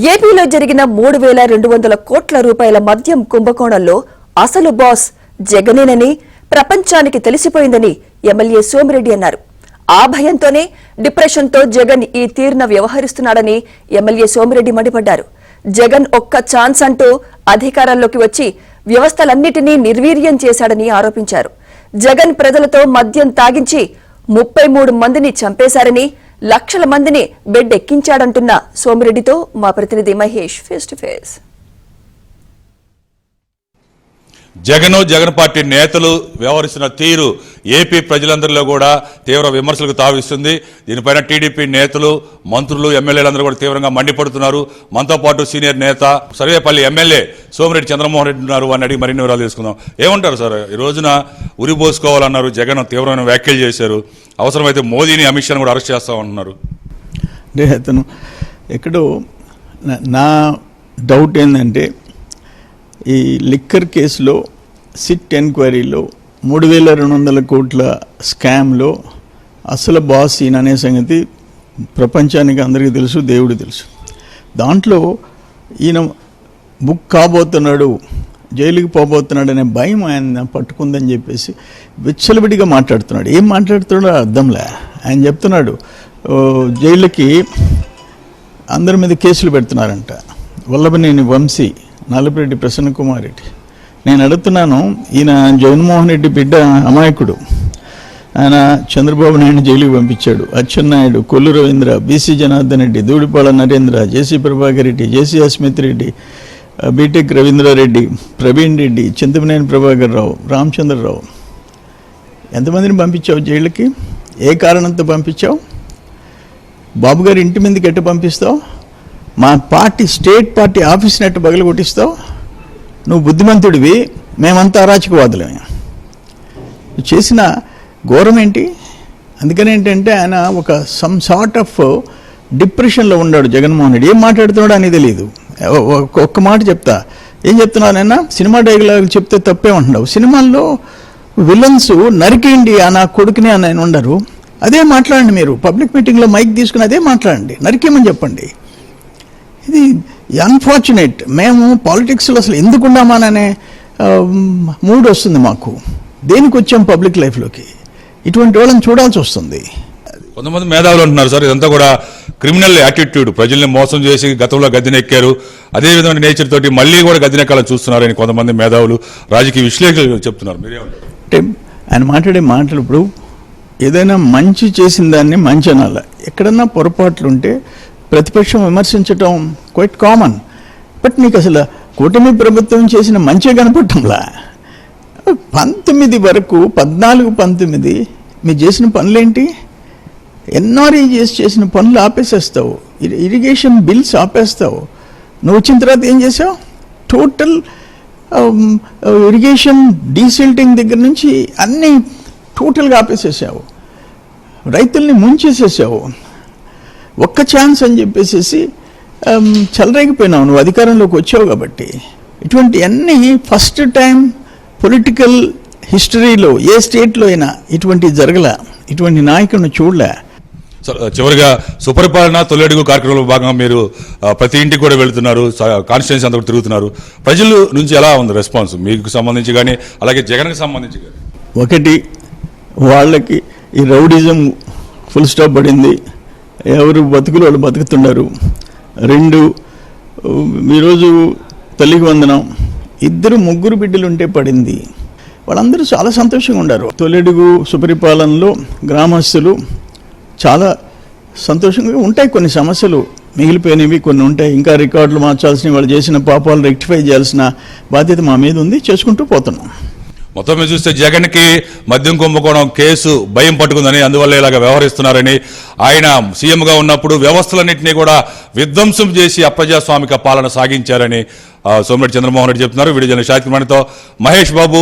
ఏపీలో జరిగిన 3,200 కోట్ల రూపాయల మద్యం కుంభకోణంలో అసలు బాస్ జగనేనని ప్రపంచానికి తెలిసిపోయిందని ఎమ్మెల్యే సోమిరెడ్డి అన్నారు. ఆ భయంతోనే డిప్రెషన్తో జగన్ ఈ తీరున వ్యవహరిస్తున్నాడని ఎమ్మెల్యే సోమిరెడ్డి మండిపడ్డారు. జగన్ ఒక్క ఛాన్స్ అంటూ అధికారంలోకి వచ్చి వ్యవస్థలన్నిటినీ నిర్వీర్యం చేశాడని ఆరోపించారు. జగన్ ప్రజలతో మద్యం తాగించి 33 మందిని చంపేశారని, లక్షల మందిని బెడ్ ఎక్కించాడంటున్న సోమిరెడ్డితో మా ప్రతినిధి Mahesh face to face. Jagan party నేతలు వ్యవహరిస్తున్న తీరు ఏపీ ప్రజలందరిలో కూడా తీవ్ర విమర్శలకు తావిస్తుంది. దీనిపైన టీడీపీ నేతలు, మంత్రులు, ఎమ్మెల్యేలందరూ కూడా తీవ్రంగా మండిపడుతున్నారు. మనతో పాటు సీనియర్ నేత సర్వేపల్లి ఎమ్మెల్యే సోమిరెడ్డి చంద్రమోహన్ రెడ్డి ఉన్నారు. వారిని అడిగి మరిన్ని వివరాలు తెలుసుకుందాం. ఏమంటారు సార్? ఈ రోజున ఉరిపోసుకోవాలన్నారు, జగన్ తీవ్రమైన వ్యాఖ్యలు చేశారు. అవసరమైతే మోదీని, అమిత్ షాను కూడా అరెస్ట్ చేస్తామంటున్నారు. అంటే అతను ఎక్కడో నా డౌట్ ఏంటంటే, ఈ లిక్కర్ కేసులో సిట్ ఎంక్వైరీలో 3,200 కోట్ల స్కామ్లో అసలు బాస్ ఈయన అనే సంగతి ప్రపంచానికి అందరికీ తెలుసు, దేవుడు తెలుసు. దాంట్లో ఈయన బుక్ కాబోతున్నాడు, జైలుకి పోబోతున్నాడు అనే భయం ఆయన పట్టుకుందని చెప్పేసి విచ్చలవిడిగా మాట్లాడుతున్నాడు. ఏం మాట్లాడుతున్నాడో అర్థంలే. ఆయన చెప్తున్నాడు జైలుకి అందరి మీద కేసులు పెడుతున్నారంట. వల్లభనేని వంశీ, నల్లపురెడ్డి ప్రసన్న కుమార్ రెడ్డి. నేను అడుగుతున్నాను, ఈయన జగన్మోహన్ రెడ్డి బిడ్డ అమాయకుడు. ఆయన చంద్రబాబు నాయుడు జైలుకి పంపించాడు. అచ్చెన్నాయుడు, కొల్లు రవీంద్ర, బీసీ జనార్దన్ రెడ్డి, దూడిపాళ నరేంద్ర, జేసీ ప్రభాకర్ రెడ్డి, జేసీ అస్మిత్ రెడ్డి, బీటెక్ రవీంద్రారెడ్డి, ప్రవీణ్ రెడ్డి, చింతమనేని ప్రభాకర్ రావు, రామచంద్రరావు. ఎంతమందిని పంపించావు జైలుకి? ఏ కారణంతో పంపించావు? బాబు గారి ఇంటి మీదకి ఎట్ట పంపిస్తావు? మా పార్టీ, స్టేట్ పార్టీ ఆఫీస్ని ఎట్ట పగలు కొట్టిస్తావు? నువ్వు బుద్ధిమంతుడివి, మేమంతా అరాచకవాదులమే. చేసిన ఘోరం ఏంటి? అందుకని ఏంటంటే ఆయన ఒక సమ్ సార్ట్ ఆఫ్ డిప్రెషన్లో ఉన్నాడు జగన్మోహన్ రెడ్డి. ఏం మాట్లాడుతున్నాడు అని తెలియదు. ఒక్క మాట చెప్తా. ఏం చెప్తున్నావు నాయన? సినిమా డైలాగులు చెప్తే తప్పే ఉంటున్నావు. సినిమాల్లో విలన్స్ నరికేయండి నా కొడుకునే అని ఆయన ఉండరు. అదే మాట్లాడండి. మీరు పబ్లిక్ మీటింగ్లో మైక్ తీసుకుని అదే మాట్లాడండి, నరికేయమని చెప్పండి. ఇది అన్ఫార్చునేట్. మేము పాలిటిక్స్లో అసలు ఎందుకున్నామాననే మూడ్ వస్తుంది మాకు. దేనికి వచ్చాం పబ్లిక్ లైఫ్లోకి? ఇటువంటి వాళ్ళని చూడాల్సి వస్తుంది. కొంతమంది మేధావులు అంటున్నారు సార్, ఇదంతా కూడా క్రిమినల్ యాటిట్యూడ్, ప్రజల్ని మోసం చేసి గతంలో గద్దెనెక్కారు, అదే విధమైన నేచర్ తోటి మళ్ళీ కూడా గద్దెనెక్కాలని చూస్తున్నారని కొంతమంది మేధావులు, రాజకీయ విశ్లేషకులు చెప్తున్నారు. మీరేమంటారు? అంటే ఆయన మాట్లాడే మాటలు, ఇప్పుడు ఏదైనా మంచి చేసిన దాన్ని మంచి అనాలి. ఎక్కడన్నా పొరపాట్లు ఉంటే ప్రతిపక్షం విమర్శించటం క్వైట్ కామన్. బట్ నీకు అసలు కూటమి ప్రభుత్వం చేసిన మంచి కనపడటంలా. 19 వరకు 14, 19 మీరు చేసిన పనులేంటి? ఎన్ఆర్ఈ చేసిన పనులు ఆపేసేస్తావు, ఇరిగేషన్ బిల్స్ ఆపేస్తావు. నువ్వు వచ్చిన తర్వాత ఏం చేసావు? టోటల్ ఇరిగేషన్ డీసిల్టింగ్ దగ్గర నుంచి అన్నీ టోటల్గా ఆపేసేసావు. రైతుల్ని ముంచేసేసావు. ఒక్క ఛాన్స్ అని చెప్పేసి చెలరేగిపోయినావు నువ్వు అధికారంలోకి వచ్చావు కాబట్టి. ఇటువంటి అన్నీ ఫస్ట్ టైం పొలిటికల్ హిస్టరీలో ఏ స్టేట్లో అయినా ఇటువంటి జరగలే. ఇటువంటి నాయకుడిని చూడలే. చివరిగా సుపరిపాలన తొలి అడుగు కార్యక్రమంలో భాగంగా మీరు ప్రతి ఇంటికి కూడా వెళుతున్నారు, కాన్స్టిట్యున్సీ అంతా కూడా తిరుగుతున్నారు. ప్రజల నుంచి ఎలా ఉంది రెస్పాన్స్ మీకు సంబంధించి కానీ, అలాగే జగన్కి సంబంధించి కానీ? ఒకటి, వాళ్ళకి ఈ రౌడిజం ఫుల్ స్టాప్ పడింది. ఎవరు బతుకులు వాళ్ళు బతుకుతున్నారు. 2, ఈరోజు తల్లికి వందనం. 2, 3 బిడ్డలు ఉంటే పడింది. వాళ్ళందరూ చాలా సంతోషంగా ఉన్నారు. తొలిడుగు సుపరిపాలనలో గ్రామస్తులు చాలా సంతోషంగా ఉంటాయి. కొన్ని సమస్యలు మిగిలిపోయినవి కొన్ని ఉంటాయి. ఇంకా రికార్డులు మార్చాల్సిన, వాళ్ళు చేసిన పాపాలు రెక్టిఫై చేయాల్సిన బాధ్యత మా మీద ఉంది. చేసుకుంటూ పోతున్నాం. మొత్తం మీద చూస్తే జగన్కి మద్యం కుంభకోణం కేసు భయం పట్టుకుందని, అందువల్ల ఇలాగ వ్యవహరిస్తున్నారని, ఆయన సీఎంగా ఉన్నప్పుడు వ్యవస్థలన్నింటినీ కూడా విధ్వంసం చేసి అప్రజాస్వామిక పాలన సాగించారని సోమిరెడ్డి చంద్రమోహన్ రెడ్డి చెప్తున్నారు. వీడియో జర్నలిస్ట్ షాహిద్ కుమార్తో మహేష్ బాబు,